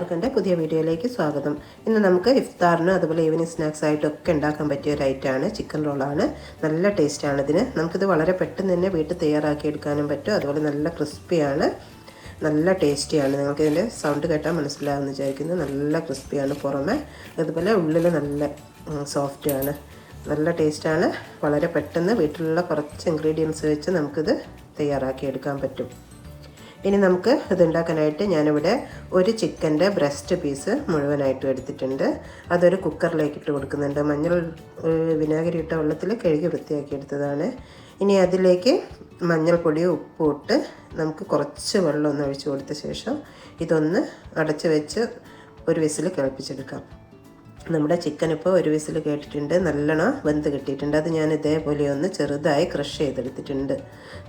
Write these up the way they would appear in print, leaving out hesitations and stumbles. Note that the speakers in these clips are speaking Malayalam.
എല്ലാവർക്കും എൻ്റെ പുതിയ വീഡിയോയിലേക്ക് സ്വാഗതം. ഇന്ന് നമുക്ക് ഇഫ്താറിന് അതുപോലെ ഈവനിങ് സ്നാക്സ് ആയിട്ടൊക്കെ ഉണ്ടാക്കാൻ പറ്റിയ ഒരു ഐറ്റമാണ് ചിക്കൻ റോളാണ്. നല്ല ടേസ്റ്റാണ് ഇതിന്. നമുക്കിത് വളരെ പെട്ടെന്ന് തന്നെ വീട്ടിൽ തയ്യാറാക്കി എടുക്കാനും പറ്റും. അതുപോലെ നല്ല ക്രിസ്പിയാണ്, നല്ല ടേസ്റ്റിയാണ്. നിങ്ങൾക്ക് ഇതിൻ്റെ സൗണ്ട് കേട്ടാൽ മനസ്സിലാകുമെന്ന് വിചാരിക്കുന്നു. നല്ല ക്രിസ്പിയാണ് പുറമെ, അതുപോലെ ഉള്ളിൽ നല്ല സോഫ്റ്റാണ്. നല്ല ടേസ്റ്റാണ്. വളരെ പെട്ടെന്ന് വീട്ടിലുള്ള കുറച്ച് ഇൻഗ്രീഡിയൻസ് വെച്ച് നമുക്കിത് തയ്യാറാക്കി എടുക്കാൻ പറ്റും. ഇനി നമുക്ക് ഇതുണ്ടാക്കാനായിട്ട് ഞാനിവിടെ ഒരു ചിക്കൻ്റെ ബ്രസ്റ്റ് പീസ് മുഴുവനായിട്ടും എടുത്തിട്ടുണ്ട്. അതൊരു കുക്കറിലേക്ക് ഇട്ട് കൊടുക്കുന്നുണ്ട്. മഞ്ഞൾ വിനാഗിരി ഇട്ട വെള്ളത്തിൽ കഴുകി വൃത്തിയാക്കി എടുത്തതാണ്. ഇനി അതിലേക്ക് മഞ്ഞൾപ്പൊടിയും ഉപ്പും ഇട്ട് നമുക്ക് കുറച്ച് വെള്ളം ഒന്ന് ഒഴിച്ച് കൊടുത്ത ശേഷം ഇതൊന്ന് അടച്ച് വെച്ച് ഒരു വിസിൽ കേൾപ്പിച്ചെടുക്കാം. നമ്മുടെ ചിക്കൻ ഇപ്പോൾ ഒരു വിസിൽ കേട്ടിട്ടുണ്ട്, നല്ലോണം വെന്ത് കിട്ടിയിട്ടുണ്ട്. അത് ഞാൻ ഇതേപോലെ ഒന്ന് ചെറുതായി ക്രഷ് ചെയ്തെടുത്തിട്ടുണ്ട്.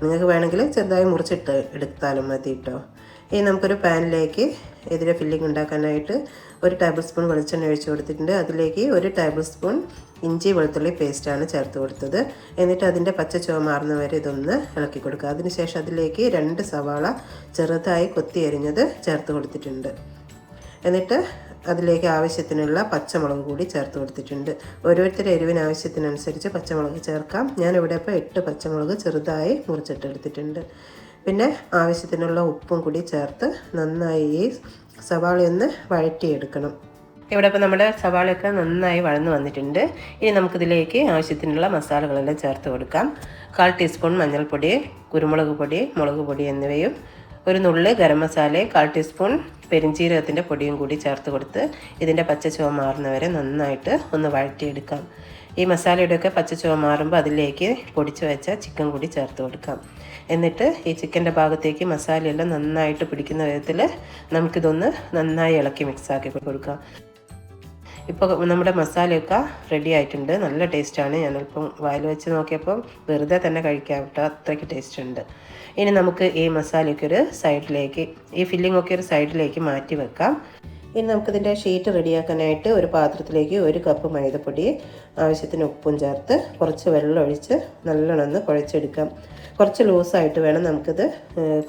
നിങ്ങൾക്ക് വേണമെങ്കിൽ ചെറുതായി മുറിച്ചിട്ട് എടുത്താലും മതി കേട്ടോ. ഇനി നമുക്കൊരു പാനിലേക്ക് ഇതിലെ ഫില്ലിംഗ് ഉണ്ടാക്കാനായിട്ട് ഒരു ടേബിൾ സ്പൂൺ വെളിച്ചെണ്ണ ഒഴിച്ച് കൊടുത്തിട്ടുണ്ട്. അതിലേക്ക് ഒരു ടേബിൾ സ്പൂൺ ഇഞ്ചി വെളുത്തുള്ളി പേസ്റ്റാണ് ചേർത്ത് കൊടുത്തത്. എന്നിട്ട് അതിൻ്റെ പച്ച ചുവ മാറുന്ന വരെ ഇതൊന്ന് ഇളക്കി കൊടുക്കുക. അതിനുശേഷം അതിലേക്ക് 2 സവാള ചെറുതായി കൊത്തി അരിഞ്ഞത് ചേർത്ത് കൊടുത്തിട്ടുണ്ട്. എന്നിട്ട് അതിലേക്ക് ആവശ്യത്തിനുള്ള പച്ചമുളക് കൂടി ചേർത്ത് കൊടുത്തിട്ടുണ്ട്. ഓരോരുത്തരുടെ എരിവിന് ആവശ്യത്തിനനുസരിച്ച് പച്ചമുളക് ചേർക്കാം. ഞാനിവിടെ ഇപ്പോൾ 8 പച്ചമുളക് ചെറുതായി മുറിച്ചിട്ടെടുത്തിട്ടുണ്ട്. പിന്നെ ആവശ്യത്തിനുള്ള ഉപ്പും കൂടി ചേർത്ത് നന്നായി ഈ സവാളയൊന്ന് വഴറ്റിയെടുക്കണം. ഇവിടെ ഇപ്പോൾ നമ്മുടെ സവാളയൊക്കെ നന്നായി വഴന്ന് വന്നിട്ടുണ്ട്. ഇനി നമുക്കിതിലേക്ക് ആവശ്യത്തിനുള്ള മസാലകളെല്ലാം ചേർത്ത് കൊടുക്കാം. 1/4 ടീസ്പൂൺ മഞ്ഞൾപ്പൊടി, കുരുമുളക് പൊടി, മുളക് പൊടി എന്നിവയും ഒരു നുള്ള് ഗരം മസാല, 1/4 ടീസ്പൂൺ പെരിഞ്ചീരകത്തിൻ്റെ പൊടിയും കൂടി ചേർത്ത് കൊടുത്ത് ഇതിൻ്റെ പച്ചച്ചുവ മാറുന്നവരെ നന്നായിട്ട് ഒന്ന് വഴറ്റിയെടുക്കാം. ഈ മസാലയുടെയൊക്കെ പച്ചച്ചുവ മാറുമ്പോൾ അതിലേക്ക് പൊടിച്ച് വെച്ച ചിക്കൻ കൂടി ചേർത്ത് കൊടുക്കാം. എന്നിട്ട് ഈ ചിക്കൻ്റെ ഭാഗത്തേക്ക് മസാലയെല്ലാം നന്നായിട്ട് പിടിക്കുന്ന വിധത്തിൽ നമുക്കിതൊന്ന് നന്നായി ഇളക്കി മിക്സാക്കി കൊടുക്കാം. ഇപ്പോൾ നമ്മുടെ മസാലയൊക്കെ റെഡി ആയിട്ടുണ്ട്. നല്ല ടേസ്റ്റാണ്. ഞാനിപ്പം വായിൽ വെച്ച് നോക്കിയപ്പം വെറുതെ തന്നെ കഴിക്കാൻ കേട്ടോ, അത്രയ്ക്ക് ടേസ്റ്റ് ഉണ്ട്. ഇനി നമുക്ക് ഈ മസാലയൊക്കെ ഒരു സൈഡിലേക്ക്, ഈ ഫില്ലിംഗ് ഒക്കെ ഒരു സൈഡിലേക്ക് മാറ്റി വെക്കാം. ഇനി നമുക്കിതിൻ്റെ ഷീറ്റ് റെഡിയാക്കാനായിട്ട് ഒരു പാത്രത്തിലേക്ക് 1 കപ്പ് മൈദപ്പൊടി, ആവശ്യത്തിന് ഉപ്പും ചേർത്ത് കുറച്ച് വെള്ളം ഒഴിച്ച് നല്ലോണം കുഴച്ചെടുക്കാം. കുറച്ച് ലൂസായിട്ട് വേണം നമുക്കിത്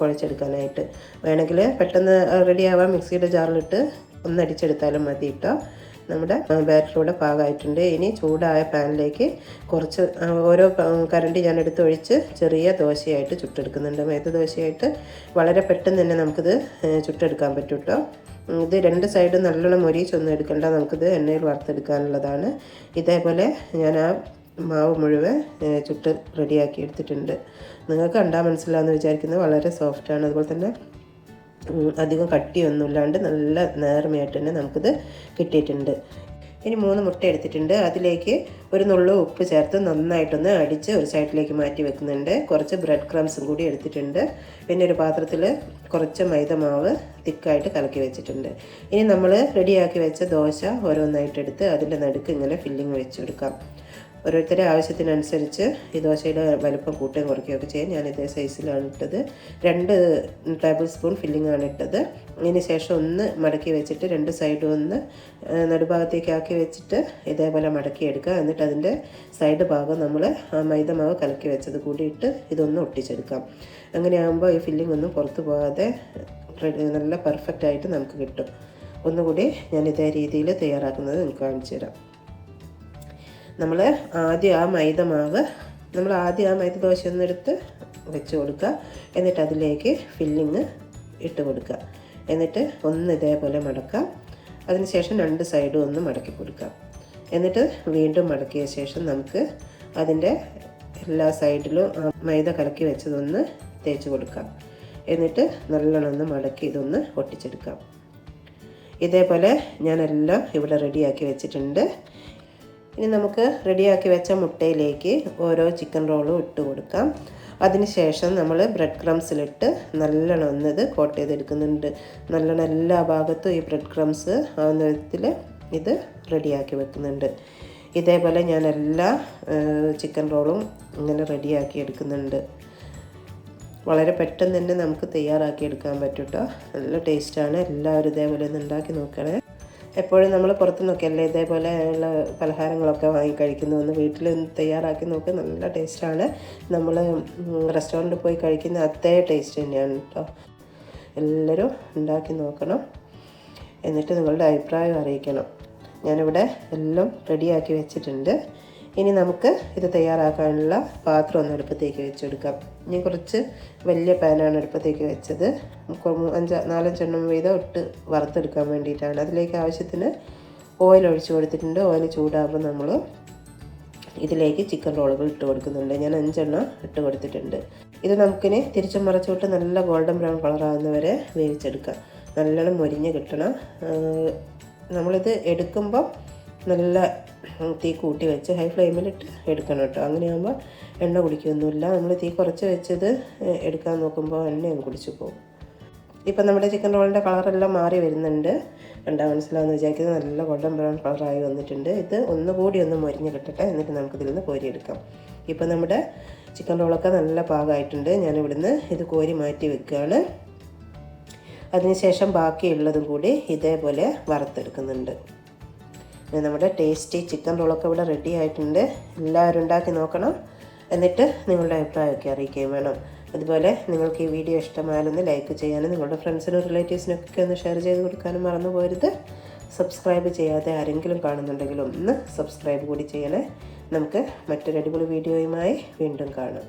കുഴച്ചെടുക്കാനായിട്ട്. വേണമെങ്കിൽ പെട്ടെന്ന് റെഡിയാവാൻ മിക്സിയുടെ ജാറിലിട്ട് ഒന്നടിച്ചെടുത്താലും മതി കേട്ടോ. നമ്മുടെ ബാറ്ററിലൂടെ പാകമായിട്ടുണ്ട്. ഇനി ചൂടായ പാനിലേക്ക് കുറച്ച് ഓരോ കരണ്ടി ഞാൻ എടുത്ത് ഒഴിച്ച് ചെറിയ ദോശയായിട്ട് ചുട്ടെടുക്കുന്നുണ്ട്. മൈദ ദോശയായിട്ട് വളരെ പെട്ടെന്ന് തന്നെ നമുക്കിത് ചുട്ടെടുക്കാൻ പറ്റും കേട്ടോ. ഇത് 2 സൈഡും നല്ലോണം മൊരിച്ചൊന്നും എടുക്കേണ്ട, നമുക്കിത് എണ്ണയിൽ വറുത്തെടുക്കാനുള്ളതാണ്. ഇതേപോലെ ഞാൻ ആ മാവ് മുഴുവൻ ചുട്ട് റെഡിയാക്കി എടുത്തിട്ടുണ്ട്. നിങ്ങൾക്ക് കണ്ടാൽ മനസ്സിലാവുമെന്ന് വിചാരിക്കുന്നത്. വളരെ സോഫ്റ്റാണ്. അതുപോലെ തന്നെ അധികം കട്ടിയൊന്നുമില്ലാണ്ട് നല്ല നേർമയായിട്ട് തന്നെ നമുക്കിത് കിട്ടിയിട്ടുണ്ട്. ഇനി 3 മുട്ട എടുത്തിട്ടുണ്ട്. അതിലേക്ക് ഒരു നുള്ളു ഉപ്പ് ചേർത്ത് നന്നായിട്ടൊന്ന് അടിച്ച് ഒരു സൈഡിലേക്ക് മാറ്റി വെക്കുന്നുണ്ട്. കുറച്ച് ബ്രെഡ് ക്രംസും കൂടി എടുത്തിട്ടുണ്ട്. പിന്നെ ഒരു പാത്രത്തിൽ കുറച്ച് മൈദ മാവ് തിക്കായിട്ട് കലക്കി വെച്ചിട്ടുണ്ട്. ഇനി നമ്മൾ റെഡിയാക്കി വെച്ച ദോശ ഓരോന്നായിട്ട് എടുത്ത് അതിൻ്റെ നടുക്ക് ഇങ്ങനെ ഫില്ലിങ് വെച്ച് കൊടുക്കാം. ഓരോരുത്തരുടെ ആവശ്യത്തിനനുസരിച്ച് ഈ ദോശയുടെ വലുപ്പം കൂട്ടുകയും കുറയ്ക്കുകയൊക്കെ ചെയ്യാൻ. ഞാൻ ഇതേ സൈസിലാണ് ഇട്ടത്. 2 ടേബിൾ സ്പൂൺ ഫില്ലിംഗ് ആണ് ഇട്ടത്. അതിന് ശേഷം ഒന്ന് മടക്കി വെച്ചിട്ട് 2 സൈഡും ഒന്ന് നടുഭാഗത്തേക്ക് ആക്കി വെച്ചിട്ട് ഇതേപോലെ മടക്കിയെടുക്കുക. എന്നിട്ട് അതിൻ്റെ സൈഡ് ഭാഗം നമ്മൾ ആ മൈദമാവ് കലക്കി വെച്ചത് കൂടി ഇട്ട് ഇതൊന്ന് ഒട്ടിച്ചെടുക്കാം. അങ്ങനെയാകുമ്പോൾ ഈ ഫില്ലിംഗ് ഒന്നും പുറത്ത് പോകാതെ നല്ല പെർഫെക്റ്റായിട്ട് നമുക്ക് കിട്ടും. ഒന്നുകൂടി ഞാൻ ഇതേ രീതിയിൽ തയ്യാറാക്കുന്നത് നിങ്ങൾക്ക് കാണിച്ചു തരാം. നമ്മൾ ആദ്യം ആ മൈദ ദോശ ഒന്നെടുത്ത് വെച്ച് കൊടുക്കുക. എന്നിട്ട് അതിലേക്ക് ഫില്ലിങ് ഇട്ട് കൊടുക്കുക. എന്നിട്ട് ഒന്ന് ഇതേപോലെ മടക്കാം. അതിനുശേഷം 2 സൈഡും ഒന്ന് മടക്കി കൊടുക്കാം. എന്നിട്ട് വീണ്ടും മടക്കിയ ശേഷം നമുക്ക് അതിൻ്റെ എല്ലാ സൈഡിലും മൈദ കലക്കി വെച്ചതൊന്ന് തേച്ച് കൊടുക്കാം. എന്നിട്ട് നല്ലോണം ഒന്ന് മടക്കി ഇതൊന്ന് ഒട്ടിച്ചെടുക്കാം. ഇതേപോലെ ഞാനെല്ലാം ഇവിടെ റെഡിയാക്കി വെച്ചിട്ടുണ്ട്. ഇനി നമുക്ക് റെഡിയാക്കി വെച്ച മുട്ടയിലേക്ക് ഓരോ ചിക്കൻ റോളും ഇട്ട് കൊടുക്കാം. അതിനുശേഷം നമ്മൾ ബ്രെഡ് ക്രംസിലിട്ട് നല്ലോണം ഒന്നത് കോട്ട് ചെയ്തെടുക്കുന്നുണ്ട്. നല്ലോണം എല്ലാ ഭാഗത്തും ഈ ബ്രെഡ് ക്രംസ് ആവുന്ന വിധത്തിൽ ഇത് റെഡിയാക്കി വെക്കുന്നുണ്ട്. ഇതേപോലെ ഞാൻ എല്ലാ ചിക്കൻ റോളും ഇങ്ങനെ റെഡിയാക്കി എടുക്കുന്നുണ്ട്. വളരെ പെട്ടെന്ന് തന്നെ നമുക്ക് തയ്യാറാക്കി എടുക്കാൻ പറ്റും കേട്ടോ. നല്ല ടേസ്റ്റാണ്. എല്ലാവരും ഇതേപോലെ ഒന്ന് ഉണ്ടാക്കി നോക്കണേ. എപ്പോഴും നമ്മൾ പുറത്തു നിന്നൊക്കെയല്ലേ ഇതേപോലെ ഉള്ള പലഹാരങ്ങളൊക്കെ വാങ്ങി കഴിക്കുന്നു. ഒന്ന് വീട്ടിൽ തയ്യാറാക്കി നോക്കുക. നല്ല ടേസ്റ്റാണ്. നമ്മൾ റെസ്റ്റോറൻറ്റിൽ പോയി കഴിക്കുന്ന അതേ ടേസ്റ്റ് തന്നെയാണ് കേട്ടോ. എല്ലാവരും ഉണ്ടാക്കി നോക്കണം. എന്നിട്ട് നിങ്ങളുടെ അഭിപ്രായം അറിയിക്കണം. ഞാനിവിടെ എല്ലാം റെഡിയാക്കി വെച്ചിട്ടുണ്ട്. ഇനി നമുക്ക് ഇത് തയ്യാറാക്കാനുള്ള പാത്രം ഒന്ന് അടുപ്പത്തേക്ക് വെച്ചെടുക്കാം. ഞാൻ കുറച്ച് വലിയ പാനാണ് അടുപ്പത്തേക്ക് വെച്ചത്. 4-5 വീതം ഇട്ട് വറുത്തെടുക്കാൻ വേണ്ടിയിട്ടാണ്. അതിലേക്ക് ആവശ്യത്തിന് ഓയിൽ ഒഴിച്ച് കൊടുത്തിട്ടുണ്ട്. ഓയിൽ ചൂടാകുമ്പോൾ നമ്മൾ ഇതിലേക്ക് ചിക്കൻ റോളുകൾ ഇട്ട് കൊടുക്കുന്നുണ്ട്. ഞാൻ 5 ഇട്ട് കൊടുത്തിട്ടുണ്ട്. ഇത് നമുക്കിനി തിരിച്ചും മറിച്ചിട്ട് നല്ല ഗോൾഡൻ ബ്രൗൺ കളറാകുന്നവരെ വേവിച്ചെടുക്കാം. നല്ലോണം മൊരിഞ്ഞ് കിട്ടണം. നമ്മളിത് എടുക്കുമ്പോൾ നല്ല തീ കൂട്ടി വെച്ച് ഹൈ ഫ്ലെയിമിലിട്ട് എടുക്കണം കേട്ടോ. അങ്ങനെയാകുമ്പോൾ എണ്ണ കുടിക്കൊന്നുമില്ല. നമ്മൾ തീ കുറച്ച് വെച്ചത് എടുക്കാൻ നോക്കുമ്പോൾ എണ്ണയും കുടിച്ചു പോകും. ഇപ്പം നമ്മുടെ ചിക്കൻ റോളിൻ്റെ കളറെല്ലാം മാറി വരുന്നുണ്ട്. മനസ്സിലാവുന്ന വിചാരിക്കുന്നത് നല്ല ഗോൾഡൻ ബ്രൗൺ കളറായി വന്നിട്ടുണ്ട്. ഇത് ഒന്നുകൂടി ഒന്ന് മൊരിഞ്ഞ് കിട്ടട്ടെ, എന്നിട്ട് നമുക്കിതിൽ നിന്ന് കോരിയെടുക്കാം. ഇപ്പം നമ്മുടെ ചിക്കൻ റോളൊക്കെ നല്ല പാകമായിട്ടുണ്ട്. ഞാനിവിടുന്ന് ഇത് കോരി മാറ്റി വെക്കുകയാണ്. അതിനുശേഷം ബാക്കിയുള്ളതും കൂടി ഇതേപോലെ വറുത്തെടുക്കുന്നുണ്ട്. നമ്മുടെ ടേസ്റ്റി ചിക്കൻ റോളൊക്കെ ഇവിടെ റെഡി ആയിട്ടുണ്ട്. എല്ലാവരും ഉണ്ടാക്കി നോക്കണം. എന്നിട്ട് നിങ്ങളുടെ അഭിപ്രായമൊക്കെ അറിയിക്കുകയും വേണം. അതുപോലെ നിങ്ങൾക്ക് ഈ വീഡിയോ ഇഷ്ടമായാലൊന്ന് ലൈക്ക് ചെയ്യാനും നിങ്ങളുടെ ഫ്രണ്ട്സിനും റിലേറ്റീവ്സിനൊക്കെ ഒന്ന് ഷെയർ ചെയ്ത് കൊടുക്കാനും മറന്നു പോകരുത്. സബ്സ്ക്രൈബ് ചെയ്യാതെ ആരെങ്കിലും കാണുന്നുണ്ടെങ്കിൽ ഒന്ന് സബ്സ്ക്രൈബ് കൂടി ചെയ്യണേ. നമുക്ക് മറ്റൊരു അടിപൊളി വീഡിയോയുമായി വീണ്ടും കാണാം.